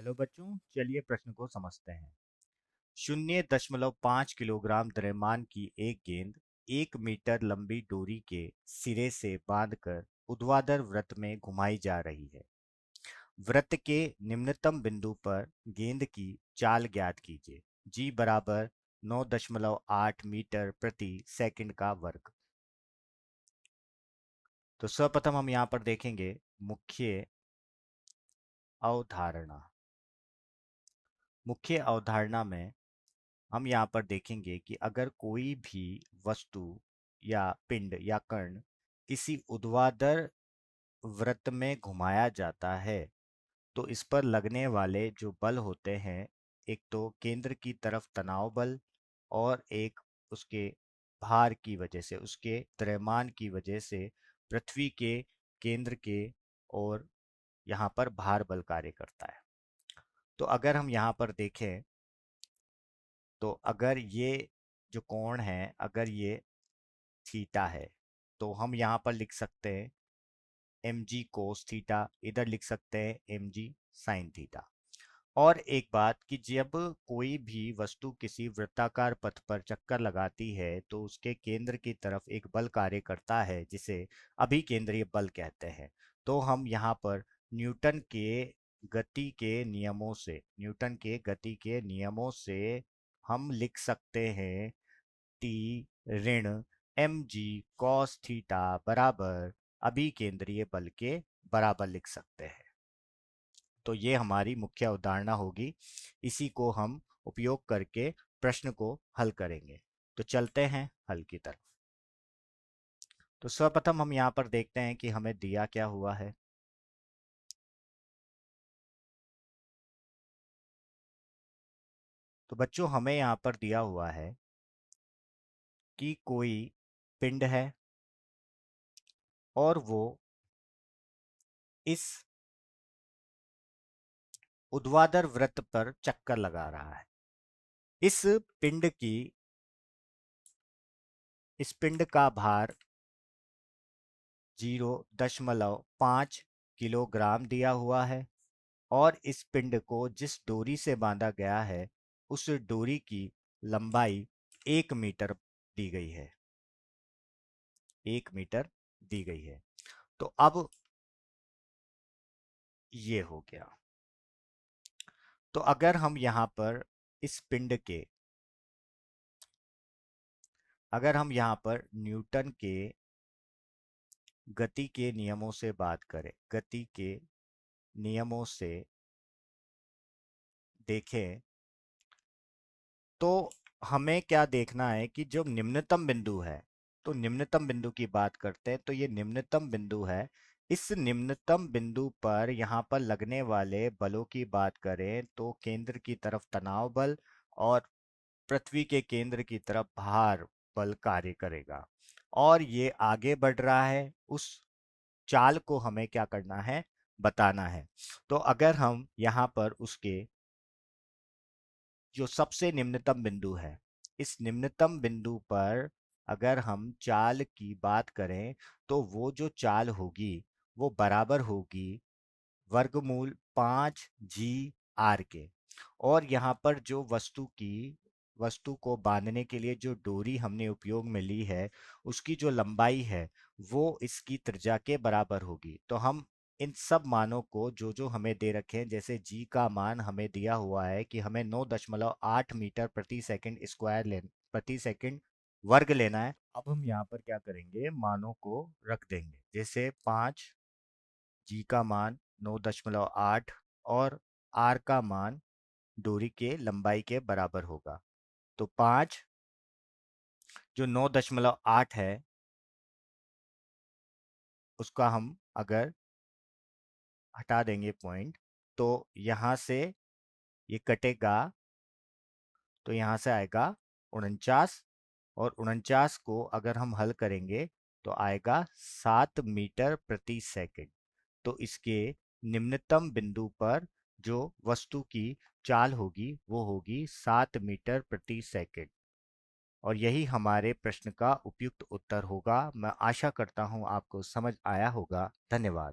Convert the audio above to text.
Hello बच्चों, चलिए प्रश्न को समझते हैं। 0.5 किलोग्राम द्रव्यमान की एक गेंद 1 मीटर लंबी डोरी के सिरे से बांधकर ऊर्ध्वाधर वृत्त में घुमाई जा रही है। वृत्त के निम्नतम बिंदु पर गेंद की चाल ज्ञात कीजिए। जी बराबर 9.8 मीटर प्रति सेकंड का वर्ग। तो सर्वप्रथम हम यहाँ पर देखेंगे मुख्य अवधारणा। मुख्य अवधारणा में हम यहाँ पर देखेंगे कि अगर कोई भी वस्तु या पिंड या कण किसी ऊर्ध्वाधर वृत्त में घुमाया जाता है तो इस पर लगने वाले जो बल होते हैं, एक तो केंद्र की तरफ तनाव बल और एक उसके भार की वजह से, उसके द्रव्यमान की वजह से पृथ्वी के केंद्र के और यहाँ पर भार बल कार्य करता है। तो अगर हम यहाँ पर देखें तो अगर ये जो कोण है, अगर ये थीटा है, तो हम यहाँ पर लिख सकते हैं एम जी कोस थीटा, इधर लिख सकते हैं एम जी साइन थीटा। और एक बात कि जब कोई भी वस्तु किसी वृत्ताकार पथ पर चक्कर लगाती है तो उसके केंद्र की तरफ एक बल कार्य करता है जिसे अभिकेंद्रीय बल कहते हैं। तो हम यहाँ पर न्यूटन के गति के नियमों से हम लिख सकते हैं टी ऋण एम जी कॉस थीटा बराबर अभिकेंद्रीय बल के बराबर लिख सकते हैं। तो ये हमारी मुख्य अवधारणा होगी। इसी को हम उपयोग करके प्रश्न को हल करेंगे। तो चलते हैं हल की तरफ। तो सर्वप्रथम हम यहाँ पर देखते हैं कि हमें दिया क्या हुआ है। तो बच्चों, हमें यहाँ पर दिया हुआ है कि कोई पिंड है और वो इस ऊर्ध्वाधर वृत्त पर चक्कर लगा रहा है। इस पिंड की इस पिंड का भार 0.5 किलोग्राम दिया हुआ है और इस पिंड को जिस डोरी से बांधा गया है उस डोरी की लंबाई 1 मीटर दी गई है। 1 मीटर दी गई है। तो अब ये हो गया। तो अगर हम यहाँ पर इस पिंड के अगर हम यहाँ पर न्यूटन के गति के नियमों से बात करें, गति के नियमों से देखें, तो हमें क्या देखना है कि जो निम्नतम बिंदु है, तो निम्नतम बिंदु की बात करते हैं। तो ये निम्नतम बिंदु है। इस निम्नतम बिंदु पर यहाँ पर लगने वाले बलों की बात करें तो केंद्र की तरफ तनाव बल और पृथ्वी के केंद्र की तरफ भार बल कार्य करेगा और ये आगे बढ़ रहा है। उस चाल को हमें क्या करना है, बताना है। तो अगर हम यहाँ पर उसके जो सबसे निम्नतम बिंदु है, इस निम्नतम बिंदु पर अगर हम चाल की बात करें तो वो जो चाल होगी वो बराबर होगी वर्गमूल 5 g r के। और यहाँ पर जो वस्तु को बांधने के लिए जो डोरी हमने उपयोग में ली है उसकी जो लंबाई है वो इसकी त्रिज्या के बराबर होगी। तो हम इन सब मानों को जो जो हमें दे रखे हैं, जैसे जी का मान हमें दिया हुआ है कि हमें 9.8 मीटर प्रति सेकंड स्क्वायर प्रति सेकंड वर्ग लेना है। अब हम यहाँ पर क्या करेंगे, मानों को रख देंगे। जैसे 5 जी का मान 9.8 और आर का मान डोरी के लंबाई के बराबर होगा। तो 5 जो 9.8 है उसका हम अगर हटा देंगे पॉइंट, तो यहाँ से ये कटेगा, तो यहाँ से आएगा 49 और 49 को अगर हम हल करेंगे तो आएगा 7 मीटर प्रति सेकंड। तो इसके निम्नतम बिंदु पर जो वस्तु की चाल होगी वो होगी 7 मीटर प्रति सेकंड। और यही हमारे प्रश्न का उपयुक्त उत्तर होगा। मैं आशा करता हूं आपको समझ आया होगा। धन्यवाद।